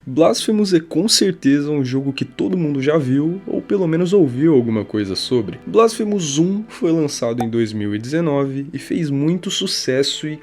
Blasphemous é com certeza um jogo que todo mundo já viu, ou pelo menos ouviu alguma coisa sobre. Blasphemous 1 foi lançado em 2019 e fez muito sucesso e...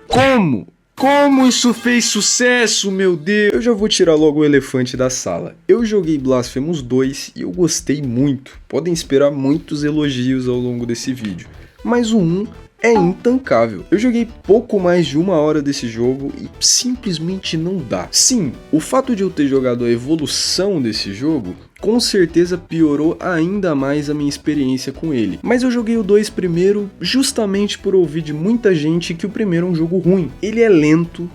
Como isso fez sucesso, meu Deus? Eu já vou tirar logo o elefante da sala. Eu joguei Blasphemous 2 e eu gostei muito. Podem esperar muitos elogios ao longo desse vídeo. Mas o 1 é intancável. Eu joguei pouco mais de 1 hora desse jogo e simplesmente não dá. Sim, o fato de eu ter jogado a evolução desse jogo com certeza piorou ainda mais a minha experiência com ele. Mas eu joguei o 2 primeiro justamente por ouvir de muita gente que o primeiro é um jogo ruim. Ele é lento,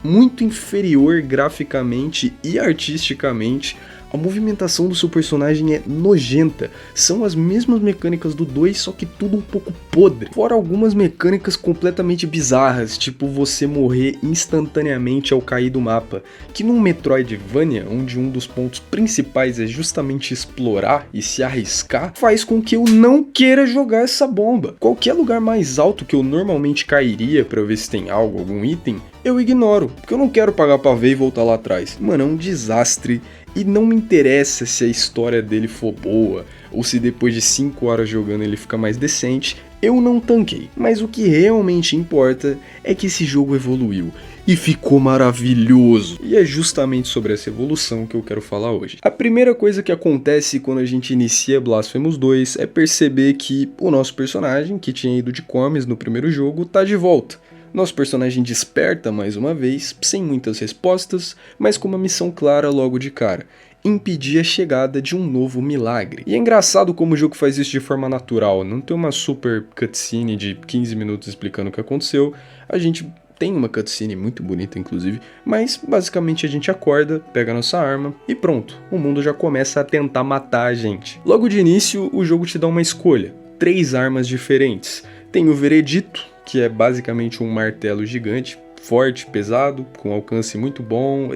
muito inferior graficamente e artisticamente. A movimentação do seu personagem é nojenta, são as mesmas mecânicas do 2, só que tudo um pouco podre. Fora algumas mecânicas completamente bizarras, tipo você morrer instantaneamente ao cair do mapa, que num Metroidvania, onde um dos pontos principais é justamente explorar e se arriscar, faz com que eu não queira jogar essa bomba. Qualquer lugar mais alto que eu normalmente cairia pra ver se tem algo, algum item, eu ignoro, porque eu não quero pagar pra ver e voltar lá atrás. Mano, é um desastre. E não me interessa se a história dele for boa, ou se depois de 5 horas jogando ele fica mais decente, eu não tanquei. Mas o que realmente importa é que esse jogo evoluiu, e ficou maravilhoso. E é justamente sobre essa evolução que eu quero falar hoje. A primeira coisa que acontece quando a gente inicia Blasphemous 2 é perceber que o nosso personagem, que tinha ido de comes no primeiro jogo, tá de volta. Nosso personagem desperta mais uma vez, sem muitas respostas, mas com uma missão clara logo de cara: impedir a chegada de um novo milagre. E é engraçado como o jogo faz isso de forma natural, não tem uma super cutscene de 15 minutos explicando o que aconteceu, a gente tem uma cutscene muito bonita inclusive, mas basicamente a gente acorda, pega nossa arma e pronto, o mundo já começa a tentar matar a gente. Logo de início o jogo te dá uma escolha, 3 armas diferentes. Tem o Veredito, que é basicamente um martelo gigante, forte, pesado, com alcance muito bom,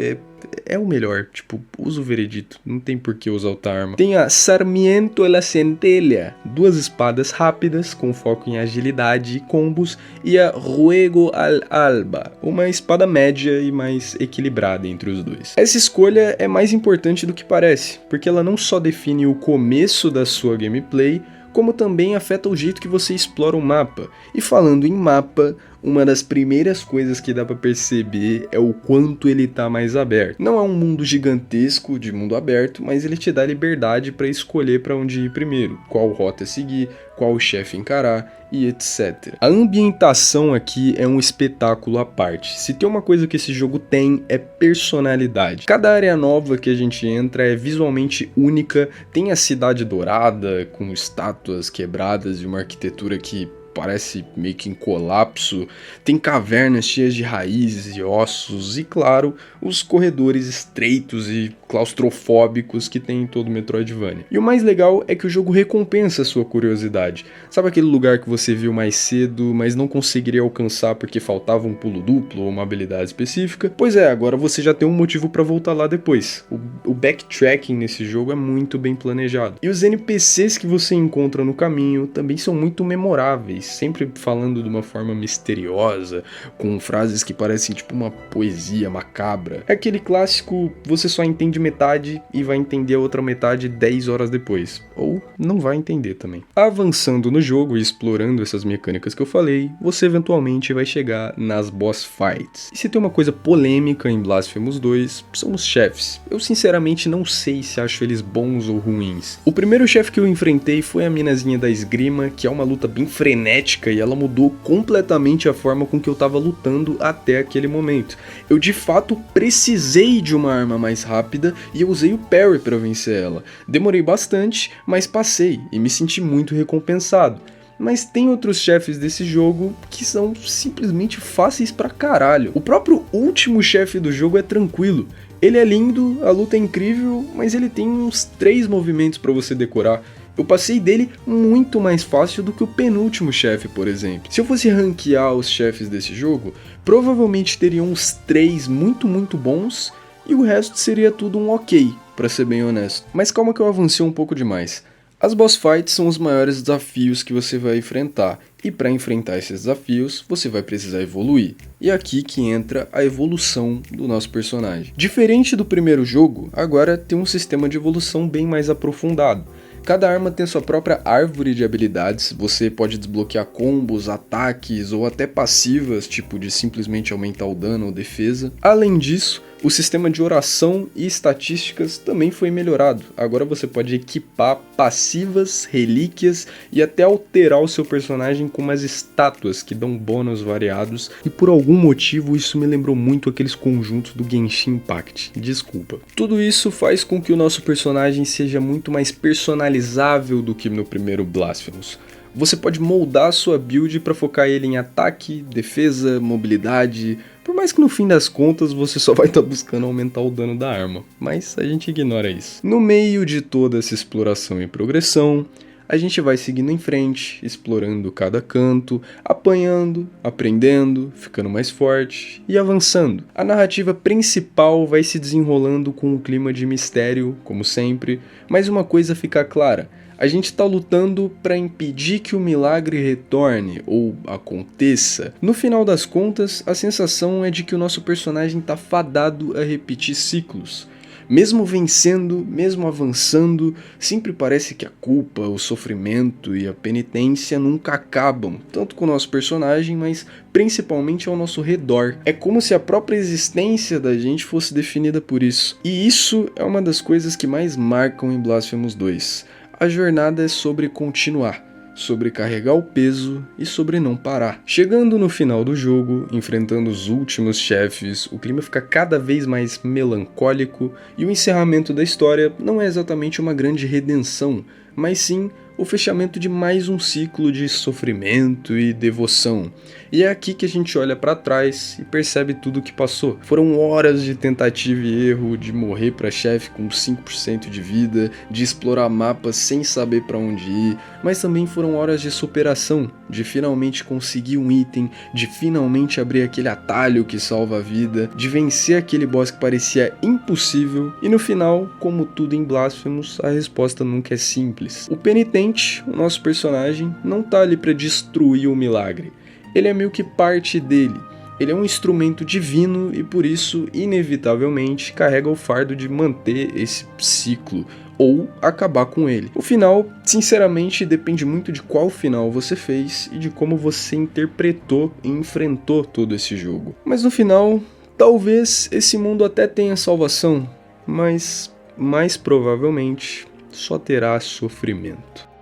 é o melhor, tipo, usa o Veredito, não tem por que usar outra arma. Tem a Sarmiento e la Centella, 2 espadas rápidas, com foco em agilidade e combos, e a Ruego al Alba, uma espada média e mais equilibrada entre os dois. Essa escolha é mais importante do que parece, porque ela não só define o começo da sua gameplay, como também afeta o jeito que você explora o mapa. E falando em mapa, uma das primeiras coisas que dá pra perceber é o quanto ele tá mais aberto. Não é um mundo gigantesco de mundo aberto, mas ele te dá liberdade pra escolher pra onde ir primeiro, qual rota seguir, qual chefe encarar e etc. A ambientação aqui é um espetáculo à parte. Se tem uma coisa que esse jogo tem, é personalidade. Cada área nova que a gente entra é visualmente única, tem a cidade dourada, com estátuas quebradas e uma arquitetura que parece meio que em colapso, tem cavernas cheias de raízes e ossos e, claro, os corredores estreitos e claustrofóbicos que tem em todo Metroidvania. E o mais legal é que o jogo recompensa a sua curiosidade. Sabe aquele lugar que você viu mais cedo, mas não conseguiria alcançar porque faltava um pulo duplo ou uma habilidade específica? Pois é, agora você já tem um motivo para voltar lá depois. O backtracking nesse jogo é muito bem planejado. E os NPCs que você encontra no caminho também são muito memoráveis, sempre falando de uma forma misteriosa, com frases que parecem tipo uma poesia macabra. É aquele clássico, você só entende metade e vai entender a outra metade 10 horas depois. Ou não vai entender também. Avançando no jogo e explorando essas mecânicas que eu falei, você eventualmente vai chegar nas boss fights. E se tem uma coisa polêmica em Blasphemous 2, são os chefes. Eu sinceramente não sei se acho eles bons ou ruins. O primeiro chefe que eu enfrentei foi a minazinha da esgrima, que é uma luta bem frenética, e ela mudou completamente a forma com que eu tava lutando até aquele momento. Eu de fato precisei de uma arma mais rápida e eu usei o parry para vencer ela. Demorei bastante, mas passei e me senti muito recompensado. Mas tem outros chefes desse jogo que são simplesmente fáceis pra caralho. O próprio último chefe do jogo é tranquilo. Ele é lindo, a luta é incrível, mas ele tem uns 3 movimentos pra você decorar. Eu passei dele muito mais fácil do que o penúltimo chefe, por exemplo. Se eu fosse ranquear os chefes desse jogo, provavelmente teria uns 3 muito bons e o resto seria tudo um ok, pra ser bem honesto. Mas calma que eu avancei um pouco demais. As boss fights são os maiores desafios que você vai enfrentar, e para enfrentar esses desafios, você vai precisar evoluir. E é aqui que entra a evolução do nosso personagem. Diferente do primeiro jogo, agora tem um sistema de evolução bem mais aprofundado. Cada arma tem sua própria árvore de habilidades, você pode desbloquear combos, ataques ou até passivas, tipo de simplesmente aumentar o dano ou defesa. Além disso, o sistema de oração e estatísticas também foi melhorado. Agora você pode equipar passivas, relíquias e até alterar o seu personagem com umas estátuas que dão bônus variados. E por algum motivo isso me lembrou muito aqueles conjuntos do Genshin Impact. Desculpa. Tudo isso faz com que o nosso personagem seja muito mais personalizável do que no primeiro Blasphemous. Você pode moldar a sua build para focar ele em ataque, defesa, mobilidade, por mais que no fim das contas você só vai estar buscando aumentar o dano da arma, mas a gente ignora isso. No meio de toda essa exploração e progressão, a gente vai seguindo em frente, explorando cada canto, apanhando, aprendendo, ficando mais forte e avançando. A narrativa principal vai se desenrolando com um clima de mistério, como sempre, mas uma coisa fica clara: a gente está lutando para impedir que o milagre retorne ou aconteça. No final das contas, a sensação é de que o nosso personagem está fadado a repetir ciclos. Mesmo vencendo, mesmo avançando, sempre parece que a culpa, o sofrimento e a penitência nunca acabam, tanto com o nosso personagem, mas principalmente ao nosso redor. É como se a própria existência da gente fosse definida por isso. E isso é uma das coisas que mais marcam em Blasphemous 2. A jornada é sobre continuar, sobre carregar o peso e sobre não parar. Chegando no final do jogo, enfrentando os últimos chefes, o clima fica cada vez mais melancólico e o encerramento da história não é exatamente uma grande redenção, mas sim o fechamento de mais um ciclo de sofrimento e devoção. E é aqui que a gente olha para trás e percebe tudo o que passou. Foram horas de tentativa e erro, de morrer para chefe com 5% de vida, de explorar mapas sem saber para onde ir, mas também foram horas de superação, de finalmente conseguir um item, de finalmente abrir aquele atalho que salva a vida, de vencer aquele boss que parecia impossível, e no final, como tudo em Blasphemous, a resposta nunca é simples. O penitente, o nosso personagem, não tá ali para destruir o milagre. Ele é meio que parte dele. Ele é um instrumento divino e por isso, inevitavelmente, carrega o fardo de manter esse ciclo ou acabar com ele. O final, sinceramente, depende muito de qual final você fez e de como você interpretou e enfrentou todo esse jogo. Mas no final, talvez esse mundo até tenha salvação, mas mais provavelmente só terá sofrimento.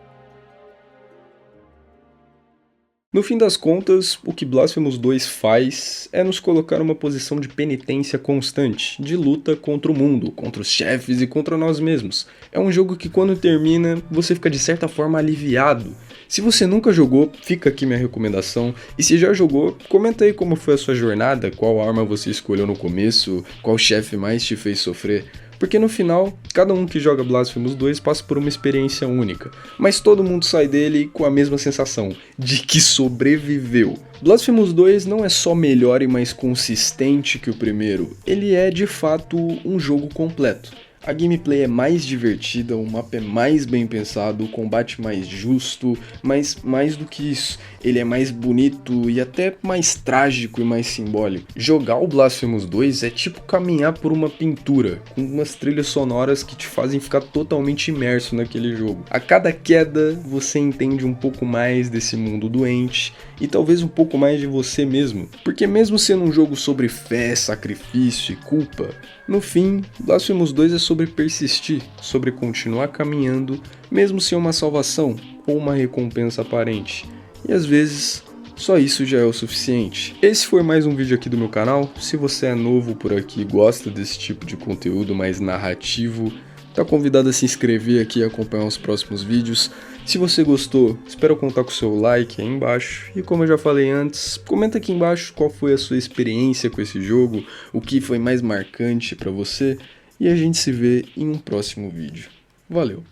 No fim das contas, o que Blasphemous 2 faz é nos colocar numa posição de penitência constante, de luta contra o mundo, contra os chefes e contra nós mesmos. É um jogo que quando termina, você fica de certa forma aliviado. Se você nunca jogou, fica aqui minha recomendação, e se já jogou, comenta aí como foi a sua jornada, qual arma você escolheu no começo, qual chefe mais te fez sofrer. Porque no final, cada um que joga Blasphemous 2 passa por uma experiência única, mas todo mundo sai dele com a mesma sensação, de que sobreviveu. Blasphemous 2 não é só melhor e mais consistente que o primeiro, ele é de fato um jogo completo. A gameplay é mais divertida, o mapa é mais bem pensado, o combate mais justo, mas mais do que isso, ele é mais bonito e até mais trágico e mais simbólico. Jogar o Blasphemous 2 é tipo caminhar por uma pintura, com umas trilhas sonoras que te fazem ficar totalmente imerso naquele jogo. A cada queda você entende um pouco mais desse mundo doente e talvez um pouco mais de você mesmo, porque mesmo sendo um jogo sobre fé, sacrifício e culpa, no fim, Blasphemous 2 é sobre persistir, sobre continuar caminhando, mesmo sem uma salvação ou uma recompensa aparente. E às vezes, só isso já é o suficiente. Esse foi mais um vídeo aqui do meu canal. Se você é novo por aqui e gosta desse tipo de conteúdo mais narrativo, tá convidado a se inscrever aqui e acompanhar os próximos vídeos. Se você gostou, espero contar com o seu like aí embaixo. E como eu já falei antes, comenta aqui embaixo qual foi a sua experiência com esse jogo, o que foi mais marcante pra você. E a gente se vê em um próximo vídeo. Valeu!